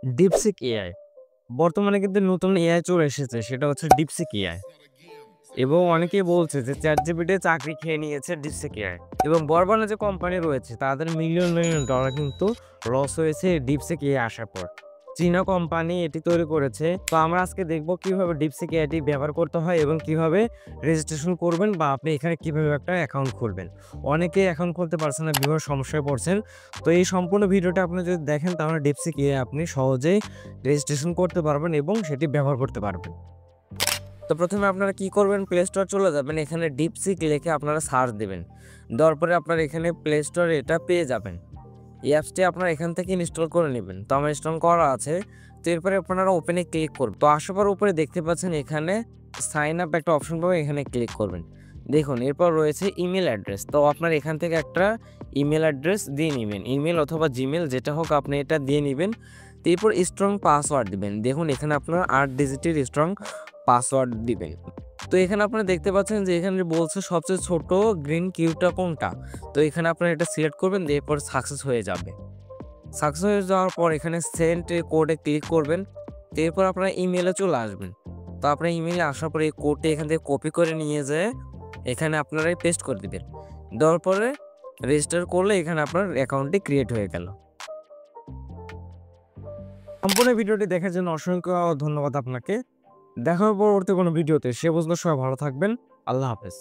DeepSeek AI বর্তমানে কিন্তু নতুন এআই চলে এসেছে, সেটা হচ্ছে ডিপসিক এআই। এবং অনেকেই বলছে যে চ্যাটজিপিটি চাকরি খেয়ে নিয়েছে ডিপসিক এআই। এবং বড় যে কোম্পানি রয়েছে তাদের মিলিয়ন মিলিয়ন ডলার কিন্তু লস হয়েছে ডিপসিক এআই আসার পর। চীনা কোম্পানি এটি তৈরি করেছে। তো আমরা আজকে দেখব কিভাবে ডিপসিক এআইটি ব্যবহার করতে হয় এবং কিভাবে রেজিস্ট্রেশন করবেন বা আপনি এখানে কিভাবে একটা অ্যাকাউন্ট খুলবেন। অনেকেই অ্যাকাউন্ট খুলতে পারছেন না, বিভিন্ন সমস্যায় পড়ছেন। তো এই সম্পূর্ণ ভিডিওটা আপনি যদি দেখেন তাহলে ডিপসিক এআই আপনি সহজেই রেজিস্ট্রেশন করতে পারবেন এবং সেটি ব্যবহার করতে পারবেন। তো প্রথমে আপনারা কি করবেন, প্লে স্টোর চলে যাবেন, এখানে ডিপসিক লিখে আপনারা সার্চ দেবেন। দেওয়ার পরে আপনারা এখানে প্লে স্টোরে এটা পেয়ে যাবেন। এই অ্যাপসটি আপনারা এখান থেকে ইনস্টল করে নেবেন। তো আমার ইনস্টল করা আছে। তো এরপরে আপনারা ওপেনে ক্লিক করবেন। তো আসার পর উপরে দেখতে পাচ্ছেন এখানে সাইন আপ একটা অপশন পাবেন, এখানে ক্লিক করবেন। দেখুন এরপর রয়েছে ইমেল অ্যাড্রেস। তো আপনার এখান থেকে একটা ইমেল অ্যাড্রেস দিয়ে নেবেন, ইমেল অথবা জিমেল যেটা হোক আপনি এটা দিয়ে নেবেন। এরপর স্ট্রং পাসওয়ার্ড দিবেন। দেখুন এখানে আপনার 8 ডিজিটের স্ট্রং পাসওয়ার্ড দিবেন। তো এখানে আপনারা দেখতে পাচ্ছেন যে এখানে বলছে সবচেয়ে ছোট গ্রিন কিউটা কোনটা। তো এখানে আপনারা এটা সিলেক্ট করবেন, এরপর সাকসেস হয়ে যাবে। সাকসেস হয়ে যাওয়ার পর এখানে সেন্ড কোডে ক্লিক করবেন। এরপর আপনারা ইমেলে চলে আসবেন। তো আপনার ইমেলে আসার পরে এই কোডটি এখান থেকে কপি করে নিয়ে যেয়ে এখানে আপনারা পেস্ট করে দিবেন। দেওয়ার পরে রেজিস্টার করলে এখানে আপনার অ্যাকাউন্টটি ক্রিয়েট হয়ে গেল। সম্পূর্ণ ভিডিওটি দেখার জন্য অসংখ্য ধন্যবাদ আপনাকে। দেখা হবে পরবর্তী কোনো ভিডিওতে। সে পর্যন্ত সবাই ভালো থাকবেন। আল্লাহ হাফেজ।